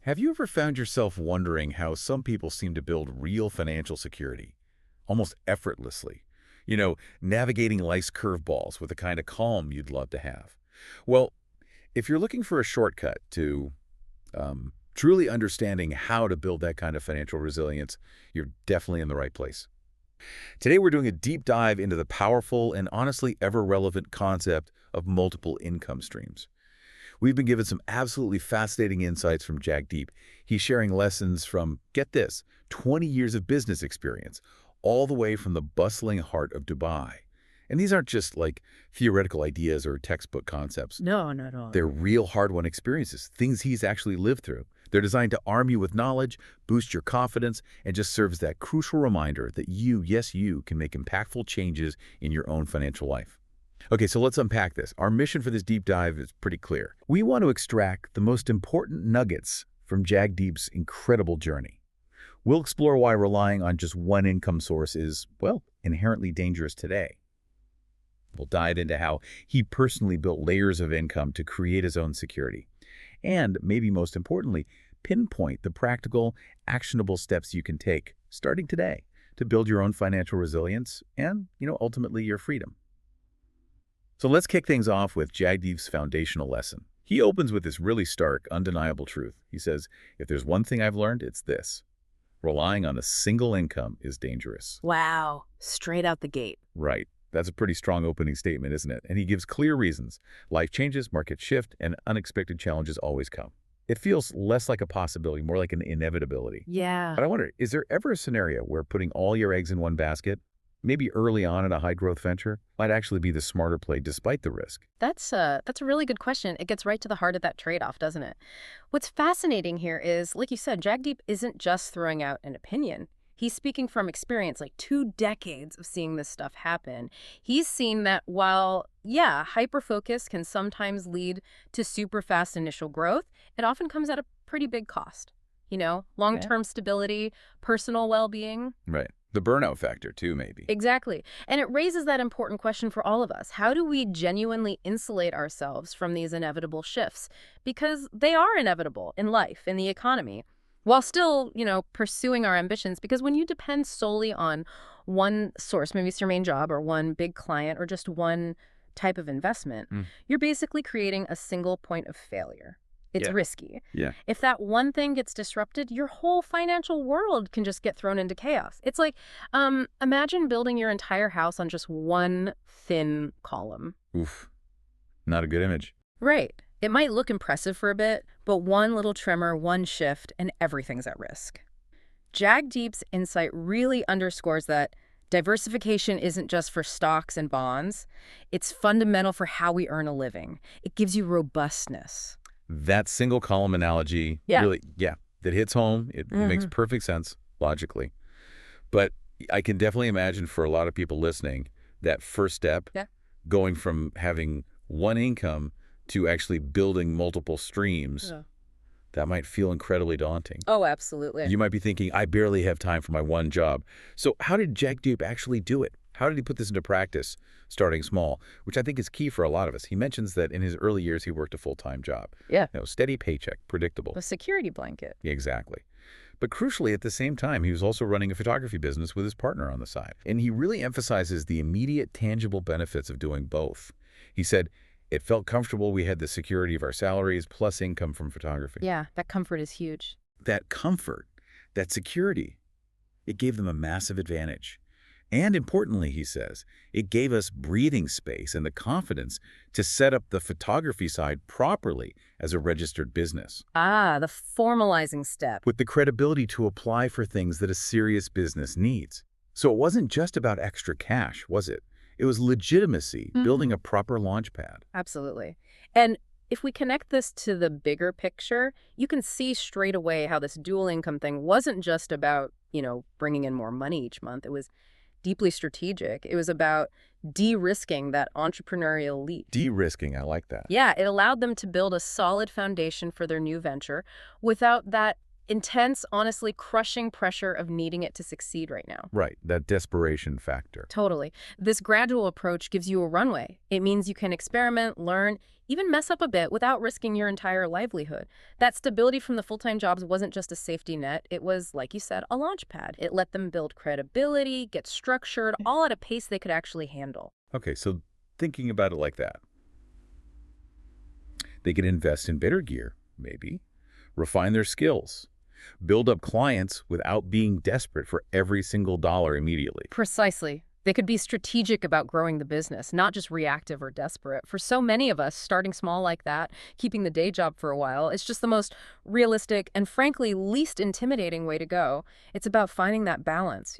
Have you ever found yourself wondering how some people seem to build real financial security, almost effortlessly? Navigating life's curveballs with the kind of calm you'd love to have. Well, if you're looking for a shortcut to truly understanding how to build that kind of financial resilience, you're definitely in the right place. Today, we're doing a deep dive into the powerful and honestly ever-relevant concept of multiple income streams. We've been given some absolutely fascinating insights from Jagdeep. He's sharing lessons from, get this, 20 years of business experience, all the way from the bustling heart of Dubai. And these aren't just like theoretical ideas or textbook concepts. No, not at all. They're real hard-won experiences, things he's actually lived through. They're designed to arm you with knowledge, boost your confidence, and just serve as that crucial reminder that you, yes, you, can make impactful changes in your own financial life. Okay, so let's unpack this. Our mission for this deep dive is pretty clear. We want to extract the most important nuggets from Jagdeep's incredible journey. We'll explore why relying on just one income source is, well, inherently dangerous today. We'll dive into how he personally built layers of income to create his own security. And, maybe most importantly, pinpoint the practical, actionable steps you can take, starting today, to build your own financial resilience and, ultimately your freedom. So let's kick things off with Jagdeep's foundational lesson. He opens with this really stark, undeniable truth. He says, if there's one thing I've learned, it's this. Relying on a single income is dangerous. Wow. Straight out the gate. Right. That's a pretty strong opening statement, isn't it? And he gives clear reasons. Life changes, markets shift, and unexpected challenges always come. It feels less like a possibility, more like an inevitability. Yeah. But I wonder, is there ever a scenario where putting all your eggs in one basket, maybe early on in a high-growth venture, might actually be the smarter play despite the risk? That's a really good question. It gets right to the heart of that trade-off, doesn't it? What's fascinating here is, like you said, Jagdeep isn't just throwing out an opinion. He's speaking from experience, like 2 decades of seeing this stuff happen. He's seen that while, yeah, hyper-focus can sometimes lead to super fast initial growth, it often comes at a pretty big cost. Long-term stability, personal well-being. Right. The burnout factor, too, maybe. Exactly. And it raises that important question for all of us. How do we genuinely insulate ourselves from these inevitable shifts? Because they are inevitable in life, in the economy, while still, pursuing our ambitions. Because when you depend solely on one source, maybe it's your main job or one big client or just one type of investment, you're basically creating a single point of failure. It's risky. Yeah. If that one thing gets disrupted, your whole financial world can just get thrown into chaos. It's like, imagine building your entire house on just one thin column. Oof. Not a good image. Right. It might look impressive for a bit, but one little tremor, one shift, and everything's at risk. Jagdeep's insight really underscores that diversification isn't just for stocks and bonds. It's fundamental for how we earn a living. It gives you robustness. That single column analogy, really, that hits home. It makes perfect sense logically. But I can definitely imagine for a lot of people listening, that first step, going from having one income to actually building multiple streams, that might feel incredibly daunting. Oh, absolutely. You might be thinking, I barely have time for my one job. So how did Jagdeep actually do it? How did he put this into practice, starting small, which I think is key for a lot of us? He mentions that in his early years, he worked a full-time job. Yeah. Steady paycheck, predictable. A security blanket. Exactly. But crucially, at the same time, he was also running a photography business with his partner on the side. And he really emphasizes the immediate, tangible benefits of doing both. He said, it felt comfortable. We had the security of our salaries plus income from photography. Yeah, that comfort is huge. That comfort, that security, it gave them a massive advantage. And importantly, he says, it gave us breathing space and the confidence to set up the photography side properly as a registered business. Ah, the formalizing step. With the credibility to apply for things that a serious business needs. So it wasn't just about extra cash, was it? It was legitimacy, building a proper launch pad. Absolutely. And if we connect this to the bigger picture, you can see straight away how this dual income thing wasn't just about, bringing in more money each month. It was deeply strategic. It was about de-risking that entrepreneurial leap. De-risking, I like that. Yeah, it allowed them to build a solid foundation for their new venture without that intense, honestly crushing pressure of needing it to succeed right now. Right, that desperation factor. Totally. This gradual approach gives you a runway. It means you can experiment, learn, even mess up a bit without risking your entire livelihood. That stability from the full-time jobs wasn't just a safety net. It was, like you said, a launch pad. It let them build credibility, get structured, all at a pace they could actually handle. Okay, so thinking about it like that, they could invest in better gear, maybe, refine their skills, build up clients without being desperate for every single dollar immediately. Precisely. They could be strategic about growing the business, not just reactive or desperate. For so many of us, starting small like that, keeping the day job for a while, it's just the most realistic and frankly least intimidating way to go. It's about finding that balance,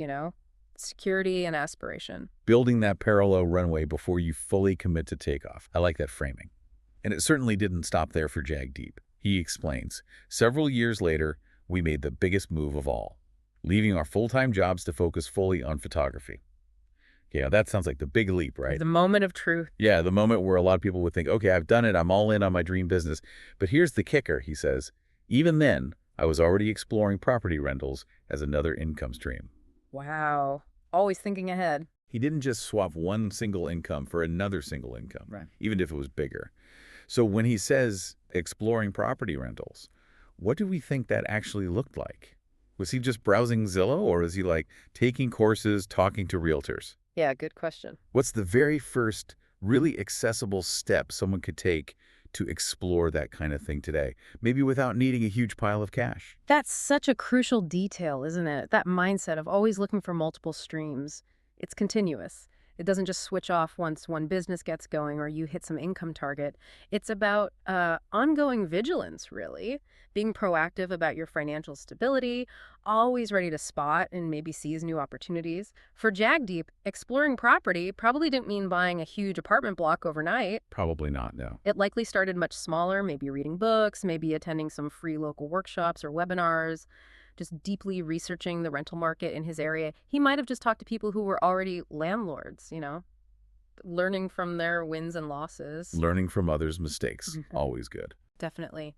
security and aspiration. Building that parallel runway before you fully commit to takeoff. I like that framing. And it certainly didn't stop there for Jagdeep. He explains, several years later, we made the biggest move of all, leaving our full-time jobs to focus fully on photography. Yeah, that sounds like the big leap, right? The moment of truth. Yeah, the moment where a lot of people would think, okay, I've done it, I'm all in on my dream business. But here's the kicker, he says. Even then, I was already exploring property rentals as another income stream. Wow. Always thinking ahead. He didn't just swap one single income for another single income, Right. even if it was bigger. So when he says exploring property rentals, what do we think that actually looked like? Was he just browsing Zillow, or is he like taking courses, talking to realtors? Yeah, good question. What's the very first really accessible step someone could take to explore that kind of thing today, maybe without needing a huge pile of cash? That's such a crucial detail, isn't it? That mindset of always looking for multiple streams. It's continuous. It doesn't just switch off once one business gets going or you hit some income target. It's about ongoing vigilance, really. Being proactive about your financial stability, always ready to spot and maybe seize new opportunities. For Jagdeep, exploring property probably didn't mean buying a huge apartment block overnight. Probably not, no. It likely started much smaller, maybe reading books, maybe attending some free local workshops or webinars, just deeply researching the rental market in his area. He might have just talked to people who were already landlords, learning from their wins and losses. Learning from others' mistakes, Mhm. always good. Definitely.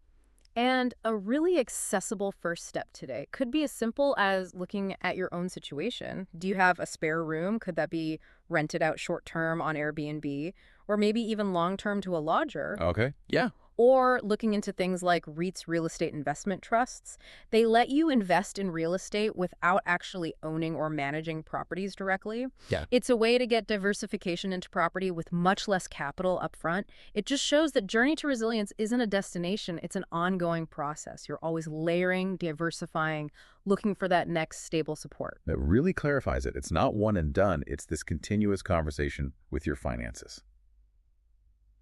And a really accessible first step today could be as simple as looking at your own situation. Do you have a spare room? Could that be rented out short-term on Airbnb, or maybe even long-term to a lodger? Okay, yeah. Or looking into things like REITs, real estate investment trusts. They let you invest in real estate without actually owning or managing properties directly. Yeah. It's a way to get diversification into property with much less capital up front. It just shows that Journey to Resilience isn't a destination, it's an ongoing process. You're always layering, diversifying, looking for that next stable support. That really clarifies it. It's not one and done. It's this continuous conversation with your finances.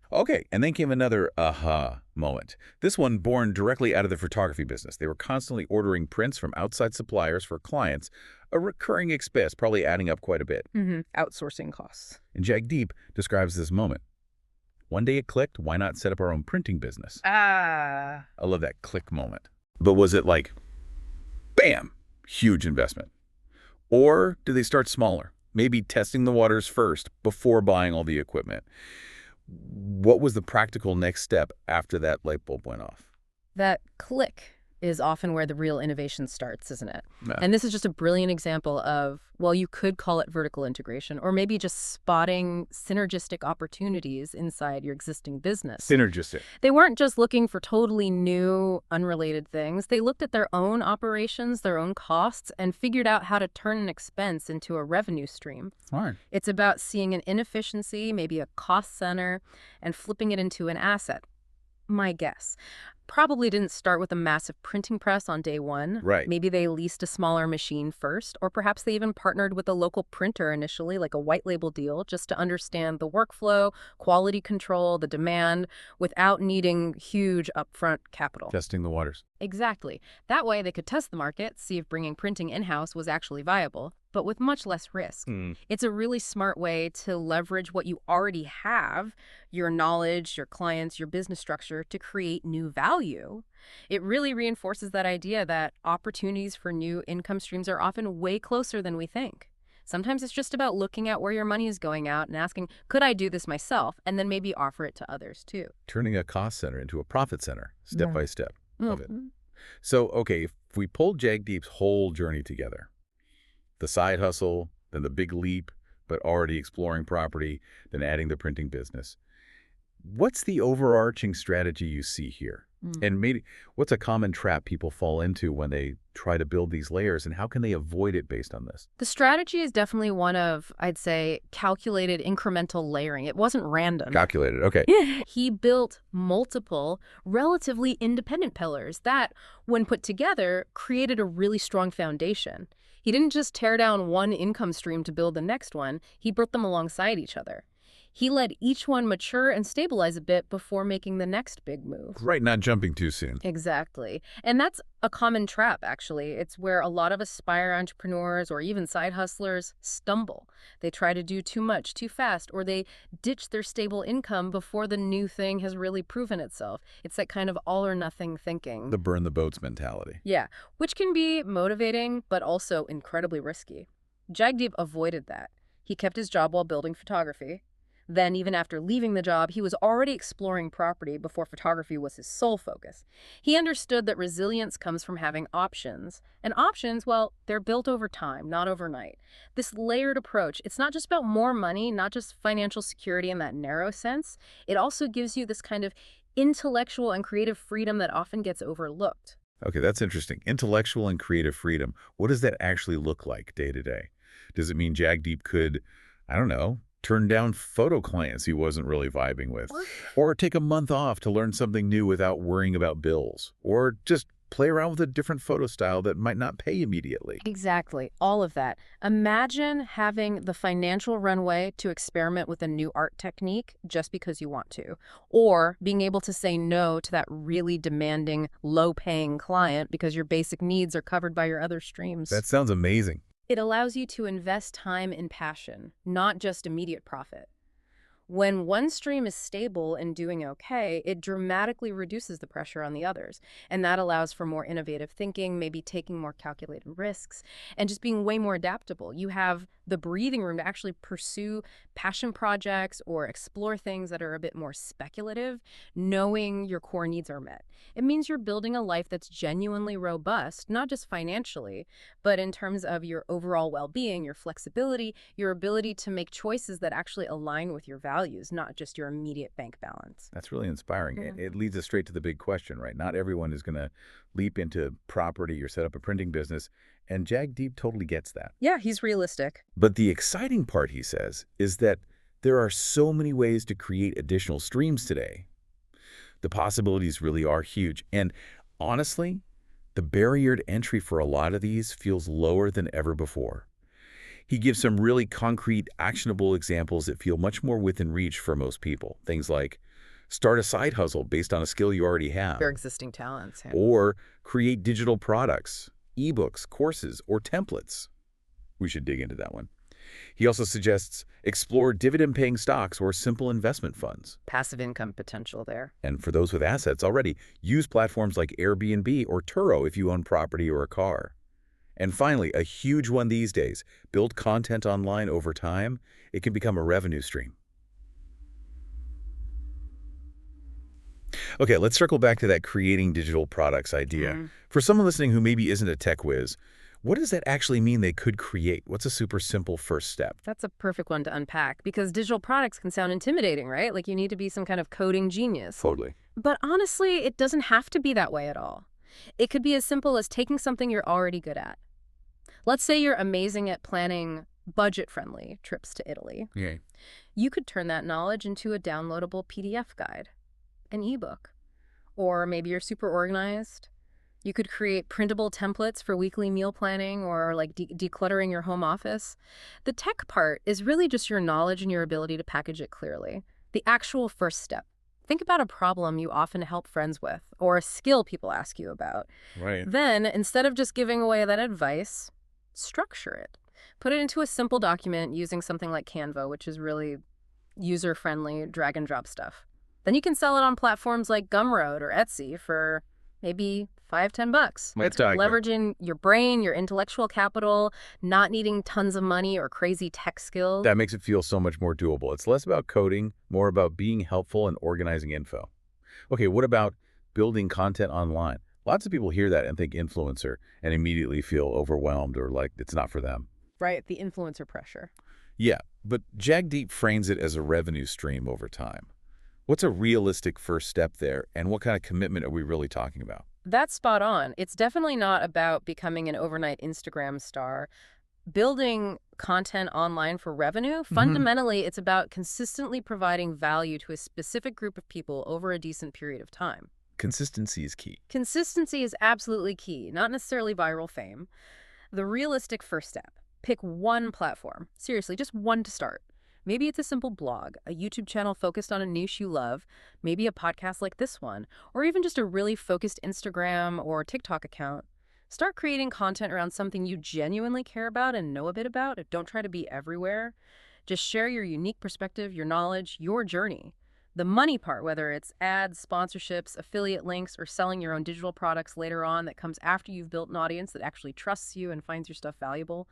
Okay, and then came another aha moment. This one born directly out of the photography business. They were constantly ordering prints from outside suppliers for clients, a recurring expense, probably adding up quite a bit. Outsourcing costs. And Jagdeep describes this moment. One day it clicked, why not set up our own printing business? Ah. I love that click moment. But was it like, bam, huge investment? Or did they start smaller, maybe testing the waters first before buying all the equipment? What was the practical next step after that light bulb went off? That click is often where the real innovation starts, isn't it? Yeah. And this is just a brilliant example of, well, you could call it vertical integration, or maybe just spotting synergistic opportunities inside your existing business. Synergistic. They weren't just looking for totally new, unrelated things. They looked at their own operations, their own costs, and figured out how to turn an expense into a revenue stream. Smart. It's about seeing an inefficiency, maybe a cost center, and flipping it into an asset. My guess. Probably didn't start with a massive printing press on day one. Right. Maybe they leased a smaller machine first, or perhaps they even partnered with a local printer initially, like a white label deal, just to understand the workflow, quality control, the demand, without needing huge upfront capital. Testing the waters. Exactly. That way they could test the market, see if bringing printing in-house was actually viable, but with much less risk. It's a really smart way to leverage what you already have, your knowledge, your clients, your business structure, to create new value. It really reinforces that idea that opportunities for new income streams are often way closer than we think. Sometimes it's just about looking at where your money is going out and asking, could I do this myself? And then maybe offer it to others too. Turning a cost center into a profit center, step by step. Love it. Mhm. So, okay, If we pulled Jagdeep's whole journey together, the side hustle, then the big leap, but already exploring property, then adding the printing business, what's the overarching strategy you see here? And maybe what's a common trap people fall into when they try to build these layers, and how can they avoid it based on this? The strategy is definitely one of, I'd say, calculated incremental layering. It wasn't random. Calculated, okay. He built multiple, relatively independent pillars that, when put together, created a really strong foundation. He didn't just tear down one income stream to build the next one, he built them alongside each other. He let each one mature and stabilize a bit before making the next big move. Right, not jumping too soon. Exactly. And that's a common trap, actually. It's where a lot of aspire entrepreneurs or even side hustlers stumble. They try to do too much, too fast, or they ditch their stable income before the new thing has really proven itself. It's that kind of all or nothing thinking. The burn the boats mentality. Yeah, which can be motivating, but also incredibly risky. Jagdeep avoided that. He kept his job while building photography. Then, even after leaving the job, he was already exploring property before photography was his sole focus. He understood that resilience comes from having options. And options, well, they're built over time, not overnight. This layered approach, it's not just about more money, not just financial security in that narrow sense. It also gives you this kind of intellectual and creative freedom that often gets overlooked. Okay, that's interesting. Intellectual and creative freedom. What does that actually look like day to day? Does it mean Jagdeep could, I don't know, turn down photo clients he wasn't really vibing with, or take a month off to learn something new without worrying about bills, or just play around with a different photo style that might not pay immediately? Exactly. All of that. Imagine having the financial runway to experiment with a new art technique just because you want to, or being able to say no to that really demanding, low-paying client because your basic needs are covered by your other streams. That sounds amazing. It allows you to invest time in passion, not just immediate profit. When one stream is stable and doing okay, it dramatically reduces the pressure on the others. And that allows for more innovative thinking, maybe taking more calculated risks, and just being way more adaptable. You have the breathing room to actually pursue passion projects or explore things that are a bit more speculative, knowing your core needs are met. It means you're building a life that's genuinely robust, not just financially, but in terms of your overall well-being, your flexibility, your ability to make choices that actually align with your values, not just your immediate bank balance. That's really inspiring. It leads us straight to the big question, right? Not everyone is going to leap into property or set up a printing business, and Jagdeep totally gets that. Yeah, he's realistic. But the exciting part, he says, is that there are so many ways to create additional streams today. The possibilities really are huge. And honestly, the barrier to entry for a lot of these feels lower than ever before. He gives some really concrete, actionable examples that feel much more within reach for most people. Things like start a side hustle based on a skill you already have. Your existing talents. Yeah. Or create digital products, ebooks, courses, or templates. We should dig into that one. He also suggests explore dividend-paying stocks or simple investment funds. Passive income potential there. And for those with assets already, use platforms like Airbnb or Turo if you own property or a car. And finally, a huge one these days, build content online over time. It can become a revenue stream. Okay, let's circle back to that creating digital products idea. For someone listening who maybe isn't a tech whiz, what does that actually mean they could create? What's a super simple first step? That's a perfect one to unpack because digital products can sound intimidating, right? Like you need to be some kind of coding genius. Totally. But honestly, it doesn't have to be that way at all. It could be as simple as taking something you're already good at. Let's say you're amazing at planning budget-friendly trips to Italy. Okay. You could turn that knowledge into a downloadable PDF guide, an ebook, or maybe you're super organized. You could create printable templates for weekly meal planning or like decluttering your home office. The tech part is really just your knowledge and your ability to package it clearly. The actual first step. Think about a problem you often help friends with or a skill people ask you about. Right. Then, instead of just giving away that advice, structure it. Put it into a simple document using something like Canva, which is really user-friendly drag and drop stuff. Then you can sell it on platforms like Gumroad or Etsy for maybe $5-10. Leveraging your brain, your intellectual capital, not needing tons of money or crazy tech skills. That makes it feel so much more doable. It's less about coding, more about being helpful and organizing info. Okay, what about building content online? Lots of people hear that and think influencer and immediately feel overwhelmed or like it's not for them. Right, the influencer pressure. Yeah, but Jagdeep frames it as a revenue stream over time. What's a realistic first step there, and what kind of commitment are we really talking about? That's spot on. It's definitely not about becoming an overnight Instagram star. Building content online for revenue, Hmm. fundamentally, it's about consistently providing value to a specific group of people over a decent period of time. Consistency is key. Consistency is absolutely key, not necessarily viral fame. The realistic first step, pick one platform. Seriously, just one to start. Maybe it's a simple blog, a YouTube channel focused on a niche you love, maybe a podcast like this one, or even just a really focused Instagram or TikTok account. Start creating content around something you genuinely care about and know a bit about. Don't try to be everywhere. Just share your unique perspective, your knowledge, your journey. The money part, whether it's ads, sponsorships, affiliate links, or selling your own digital products later on that comes after you've built an audience that actually trusts you and finds your stuff valuable,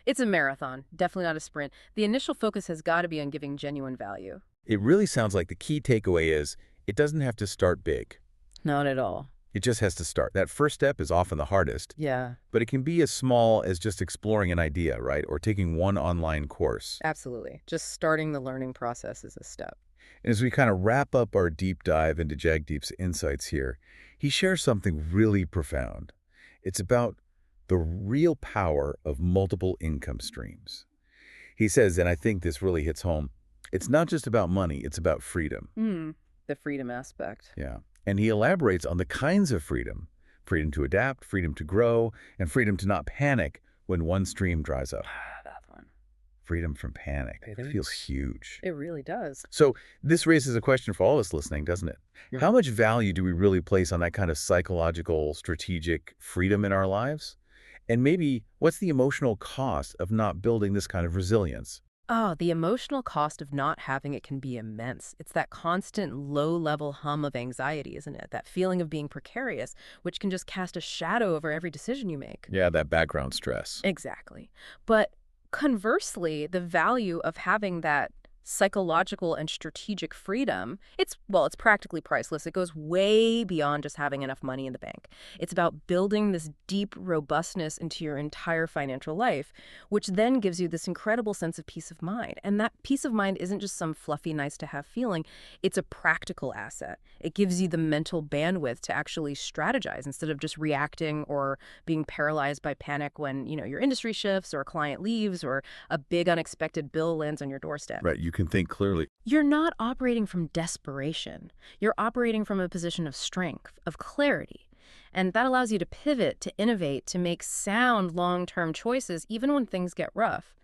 it's a marathon, definitely not a sprint. The initial focus has got to be on giving genuine value. It really sounds like the key takeaway is it doesn't have to start big. Not at all. It just has to start. That first step is often the hardest, Yeah, but it can be as small as just exploring an idea, right? Or taking one online course. absolutely. Just starting the learning process is a step. And as we kind of wrap up our deep dive into Jagdeep's insights here, he shares something really profound. It's about the real power of multiple income streams. He says, and I think this really hits home, it's not just about money, it's about freedom. The freedom aspect. Yeah. And he elaborates on the kinds of freedom. Freedom to adapt, freedom to grow, and freedom to not panic when one stream dries up. That one. Freedom from panic. It feels huge. It really does. So this raises a question for all of us listening, doesn't it? Yeah. How much value do we really place on that kind of psychological, strategic freedom in our lives? And maybe what's the emotional cost of not building this kind of resilience? Oh, the emotional cost of not having it can be immense. It's that constant low-level hum of anxiety, isn't it? That feeling of being precarious, which can just cast a shadow over every decision you make. Yeah, that background stress. Exactly. But conversely, the value of having that psychological and strategic freedom, it's practically priceless. It goes way beyond just having enough money in the bank. It's about building this deep robustness into your entire financial life, which then gives you this incredible sense of peace of mind. And that peace of mind isn't just some fluffy, nice to have feeling. It's a practical asset. It gives you the mental bandwidth to actually strategize instead of just reacting or being paralyzed by panic when, your industry shifts or a client leaves or a big unexpected bill lands on your doorstep. Right, you can think clearly. You're not operating from desperation. You're operating from a position of strength, of clarity. And that allows you to pivot, to innovate, to make sound long-term choices even when things get rough.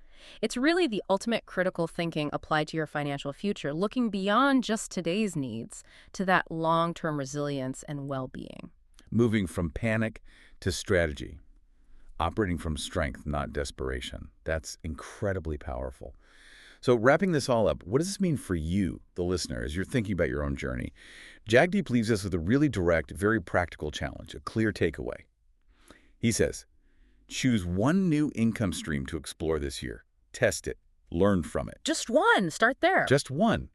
It's really the ultimate critical thinking applied to your financial future, looking beyond just today's needs to that long-term resilience and well-being. Moving from panic to strategy. Operating from strength, not desperation. That's incredibly powerful. So wrapping this all up, what does this mean for you, the listener, as you're thinking about your own journey? Jagdeep leaves us with a really direct, very practical challenge, a clear takeaway. He says, choose one new income stream to explore this year. Test it. Learn from it. Just one. Start there. Just one.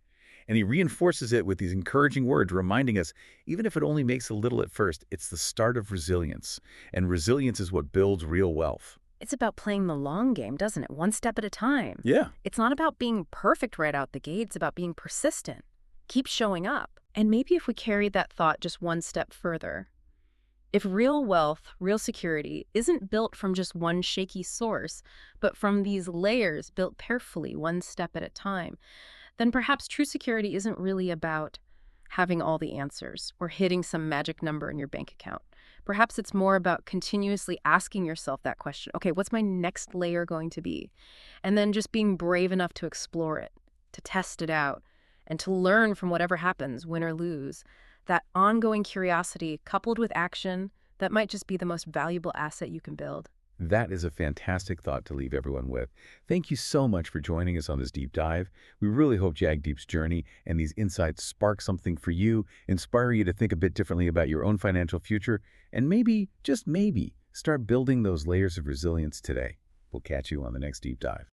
And he reinforces it with these encouraging words, reminding us, even if it only makes a little at first, it's the start of resilience. And resilience is what builds real wealth. It's about playing the long game, doesn't it? One step at a time. Yeah. It's not about being perfect right out the gate. It's about being persistent. Keep showing up. And maybe if we carried that thought just one step further, if real wealth, real security, isn't built from just one shaky source, but from these layers built carefully, one step at a time, then perhaps true security isn't really about having all the answers or hitting some magic number in your bank account. Perhaps it's more about continuously asking yourself that question. Okay, what's my next layer going to be? And then just being brave enough to explore it, to test it out, and to learn from whatever happens, win or lose. That ongoing curiosity coupled with action, that might just be the most valuable asset you can build. That is a fantastic thought to leave everyone with. Thank you so much for joining us on this deep dive. We really hope Jagdeep's journey and these insights spark something for you, inspire you to think a bit differently about your own financial future, and maybe, just maybe, start building those layers of resilience today. We'll catch you on the next deep dive.